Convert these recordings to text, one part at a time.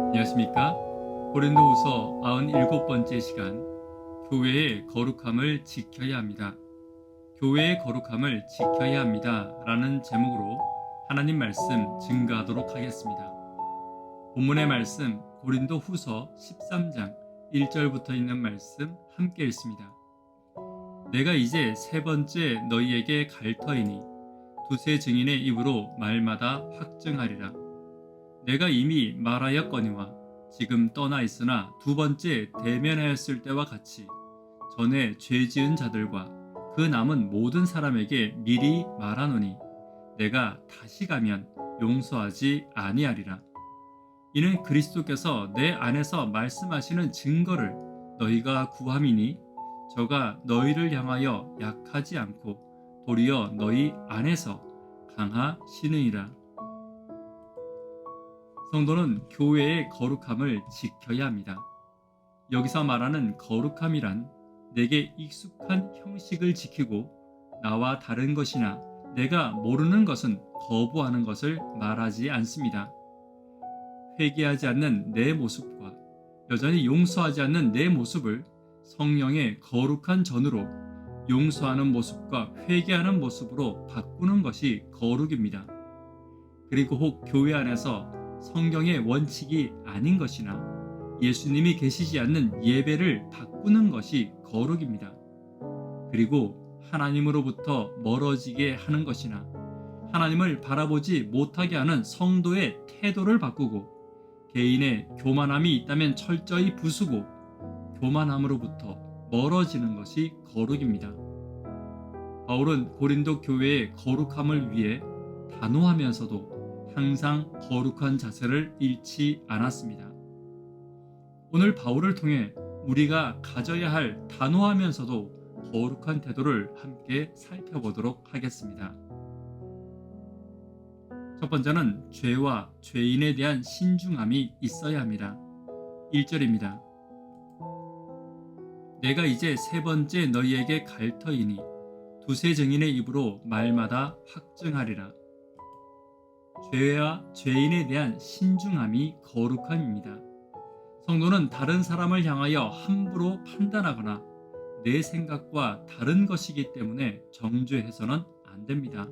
안녕하십니까? 고린도후서 97번째 시간, 교회의 거룩함을 지켜야 합니다. 교회의 거룩함을 지켜야 합니다 라는 제목으로 하나님 말씀 증거하도록 하겠습니다. 본문의 말씀 고린도후서 13장 1절부터 있는 말씀 함께 읽습니다. 내가 이제 세 번째 너희에게 갈 터이니 두세 증인의 입으로 말마다 확증하리라. 내가 이미 말하였거니와 지금 떠나 있으나 두 번째 대면하였을 때와 같이 전에 죄 지은 자들과 그 남은 모든 사람에게 미리 말하노니 내가 다시 가면 용서하지 아니하리라. 이는 그리스도께서 내 안에서 말씀하시는 증거를 너희가 구함이니 저가 너희를 향하여 약하지 않고 도리어 너희 안에서 강하시느니라. 성도는 교회의 거룩함을 지켜야 합니다. 여기서 말하는 거룩함이란 내게 익숙한 형식을 지키고 나와 다른 것이나 내가 모르는 것은 거부하는 것을 말하지 않습니다. 회개하지 않는 내 모습과 여전히 용서하지 않는 내 모습을 성령의 거룩한 전으로 용서하는 모습과 회개하는 모습으로 바꾸는 것이 거룩입니다. 그리고 혹 교회 안에서 성경의 원칙이 아닌 것이나 예수님이 계시지 않는 예배를 바꾸는 것이 거룩입니다. 그리고 하나님으로부터 멀어지게 하는 것이나 하나님을 바라보지 못하게 하는 성도의 태도를 바꾸고 개인의 교만함이 있다면 철저히 부수고 교만함으로부터 멀어지는 것이 거룩입니다. 바울은 고린도 교회의 거룩함을 위해 단호하면서도 항상 거룩한 자세를 잃지 않았습니다. 오늘 바울을 통해 우리가 가져야 할 단호하면서도 거룩한 태도를 함께 살펴보도록 하겠습니다. 첫 번째는 죄와 죄인에 대한 신중함이 있어야 합니다. 1절입니다. 내가 이제 세 번째 너희에게 갈 터이니 두세 증인의 입으로 말마다 확증하리라. 죄와 죄인에 대한 신중함이 거룩함입니다. 성도는 다른 사람을 향하여 함부로 판단하거나 내 생각과 다른 것이기 때문에 정죄해서는 안 됩니다.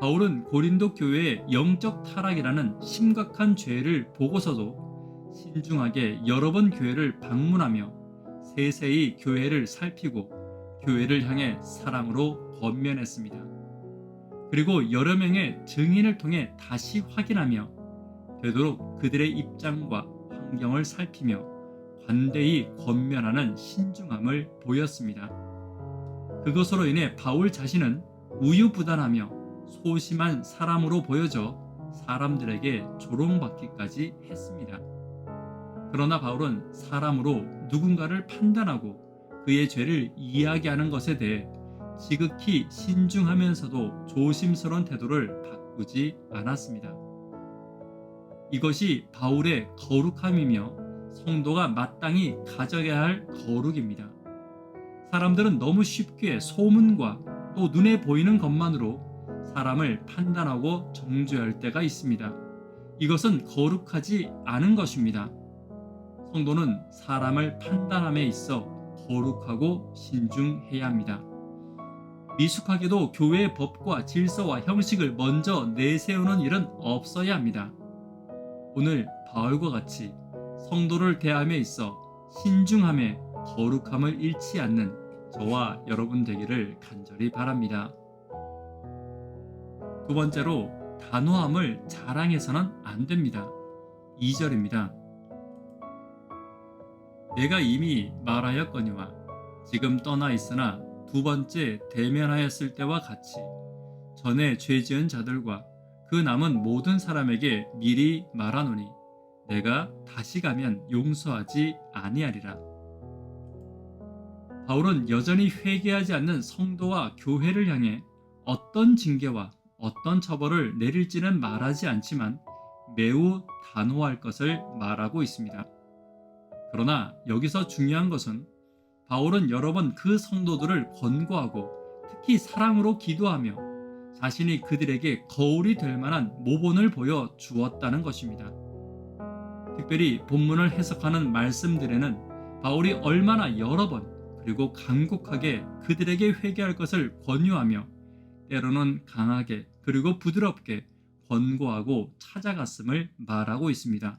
바울은 고린도 교회의 영적 타락이라는 심각한 죄를 보고서도 신중하게 여러 번 교회를 방문하며 세세히 교회를 살피고 교회를 향해 사랑으로 권면했습니다. 그리고 여러 명의 증인을 통해 다시 확인하며 되도록 그들의 입장과 환경을 살피며 관대히 권면하는 신중함을 보였습니다. 그것으로 인해 바울 자신은 우유부단하며 소심한 사람으로 보여져 사람들에게 조롱받기까지 했습니다. 그러나 바울은 사람으로 누군가를 판단하고 그의 죄를 이야기하는 것에 대해 지극히 신중하면서도 조심스러운 태도를 바꾸지 않았습니다. 이것이 바울의 거룩함이며 성도가 마땅히 가져야 할 거룩입니다. 사람들은 너무 쉽게 소문과 또 눈에 보이는 것만으로 사람을 판단하고 정죄할 때가 있습니다. 이것은 거룩하지 않은 것입니다. 성도는 사람을 판단함에 있어 거룩하고 신중해야 합니다. 미숙하게도 교회의 법과 질서와 형식을 먼저 내세우는 일은 없어야 합니다. 오늘 바울과 같이 성도를 대함에 있어 신중함에 거룩함을 잃지 않는 저와 여러분 되기를 간절히 바랍니다. 두 번째로 단호함을 자랑해서는 안 됩니다. 2절입니다. 내가 이미 말하였거니와 지금 떠나 있으나 두 번째 대면하였을 때와 같이 전에 죄 지은 자들과 그 남은 모든 사람에게 미리 말하노니 내가 다시 가면 용서하지 아니하리라. 바울은 여전히 회개하지 않는 성도와 교회를 향해 어떤 징계와 어떤 처벌을 내릴지는 말하지 않지만 매우 단호할 것을 말하고 있습니다. 그러나 여기서 중요한 것은 바울은 여러 번 그 성도들을 권고하고 특히 사랑으로 기도하며 자신이 그들에게 거울이 될 만한 모본을 보여 주었다는 것입니다. 특별히 본문을 해석하는 말씀들에는 바울이 얼마나 여러 번 그리고 간곡하게 그들에게 회개할 것을 권유하며 때로는 강하게 그리고 부드럽게 권고하고 찾아갔음을 말하고 있습니다.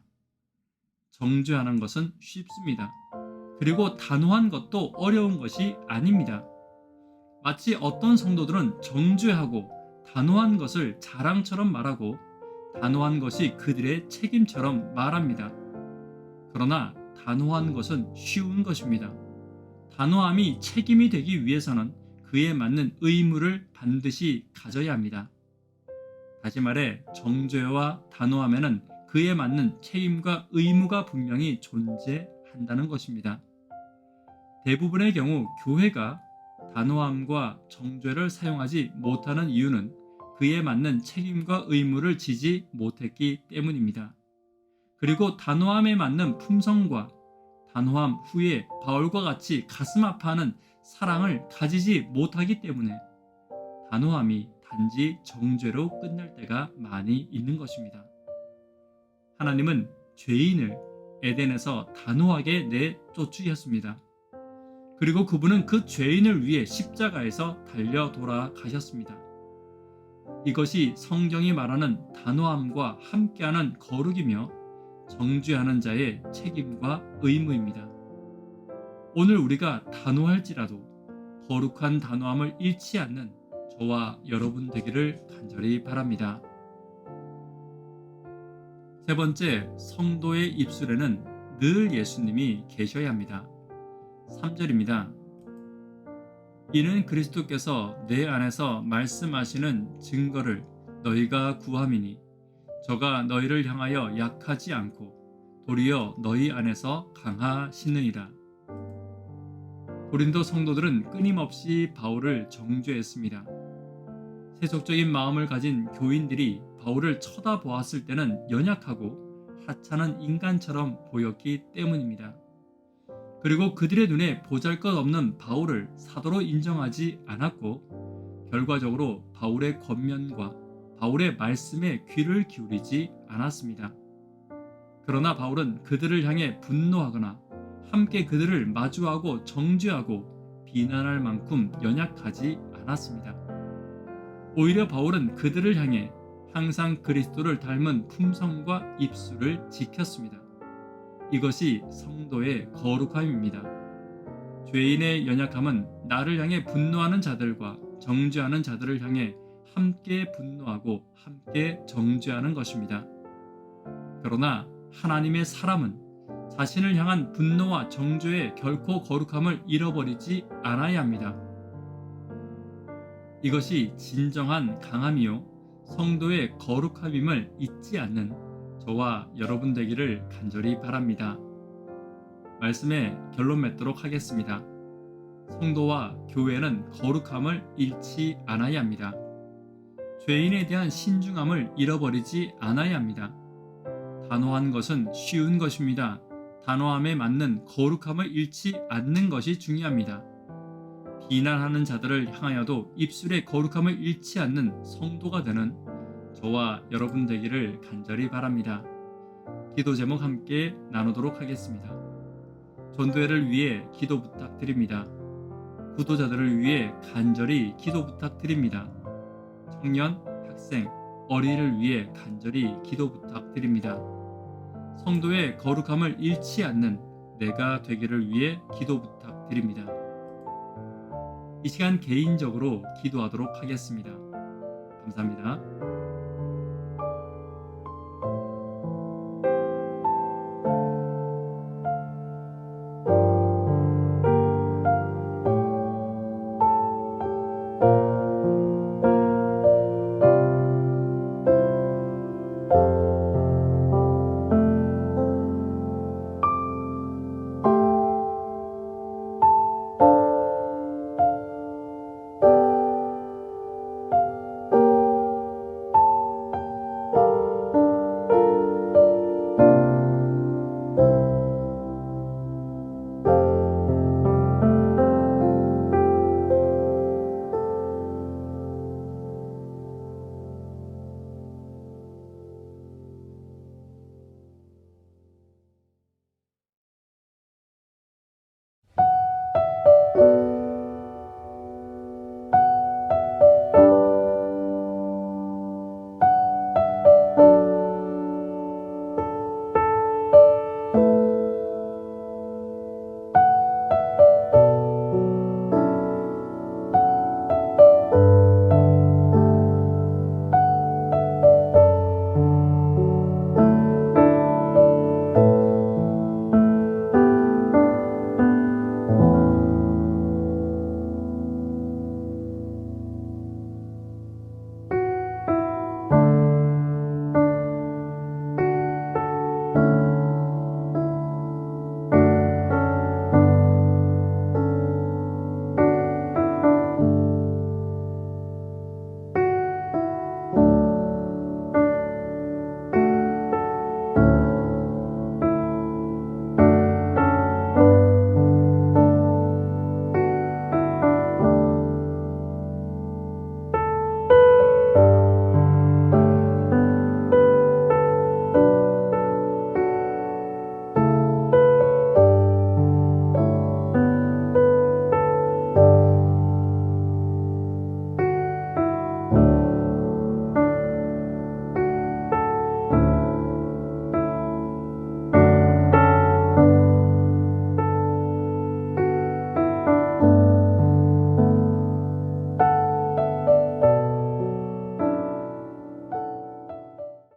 정죄하는 것은 쉽습니다. 그리고 단호한 것도 어려운 것이 아닙니다. 마치 어떤 성도들은 정죄하고 단호한 것을 자랑처럼 말하고 단호한 것이 그들의 책임처럼 말합니다. 그러나 단호한 것은 쉬운 것입니다. 단호함이 책임이 되기 위해서는 그에 맞는 의무를 반드시 가져야 합니다. 다시 말해 정죄와 단호함에는 그에 맞는 책임과 의무가 분명히 존재한다는 것입니다. 대부분의 경우 교회가 단호함과 정죄를 사용하지 못하는 이유는 그에 맞는 책임과 의무를 지지 못했기 때문입니다. 그리고 단호함에 맞는 품성과 단호함 후에 바울과 같이 가슴 아파하는 사랑을 가지지 못하기 때문에 단호함이 단지 정죄로 끝날 때가 많이 있는 것입니다. 하나님은 죄인을 에덴에서 단호하게 내쫓으셨습니다. 그리고 그분은 그 죄인을 위해 십자가에서 달려 돌아가셨습니다. 이것이 성경이 말하는 단호함과 함께하는 거룩이며 정죄하는 자의 책임과 의무입니다. 오늘 우리가 단호할지라도 거룩한 단호함을 잃지 않는 저와 여러분 되기를 간절히 바랍니다. 세 번째, 성도의 입술에는 늘 예수님이 계셔야 합니다. 3절입니다. 이는 그리스도께서 내 안에서 말씀하시는 증거를 너희가 구함이니 저가 너희를 향하여 약하지 않고 도리어 너희 안에서 강하시느니라. 고린도 성도들은 끊임없이 바울을 정죄했습니다. 세속적인 마음을 가진 교인들이 바울을 쳐다보았을 때는 연약하고 하찮은 인간처럼 보였기 때문입니다. 그리고 그들의 눈에 보잘것없는 바울을 사도로 인정하지 않았고 결과적으로 바울의 권면과 바울의 말씀에 귀를 기울이지 않았습니다. 그러나 바울은 그들을 향해 분노하거나 함께 그들을 마주하고 정죄하고 비난할 만큼 연약하지 않았습니다. 오히려 바울은 그들을 향해 항상 그리스도를 닮은 품성과 입술을 지켰습니다. 이것이 성도의 거룩함입니다. 죄인의 연약함은 나를 향해 분노하는 자들과 정죄하는 자들을 향해 함께 분노하고 함께 정죄하는 것입니다. 그러나 하나님의 사람은 자신을 향한 분노와 정죄에 결코 거룩함을 잃어버리지 않아야 합니다. 이것이 진정한 강함이요 성도의 거룩함임을 잊지 않는 저와 여러분 되기를 간절히 바랍니다. 말씀에 결론 맺도록 하겠습니다. 성도와 교회는 거룩함을 잃지 않아야 합니다. 죄인에 대한 신중함을 잃어버리지 않아야 합니다. 단호한 것은 쉬운 것입니다. 단호함에 맞는 거룩함을 잃지 않는 것이 중요합니다. 비난하는 자들을 향하여도 입술의 거룩함을 잃지 않는 성도가 되는 저와 여러분 되기를 간절히 바랍니다. 기도 제목 함께 나누도록 하겠습니다. 전도회를 위해 기도 부탁드립니다. 구도자들을 위해 간절히 기도 부탁드립니다. 청년, 학생, 어린이를 위해 간절히 기도 부탁드립니다. 성도의 거룩함을 잃지 않는 내가 되기를 위해 기도 부탁드립니다. 이 시간 개인적으로 기도하도록 하겠습니다. 감사합니다.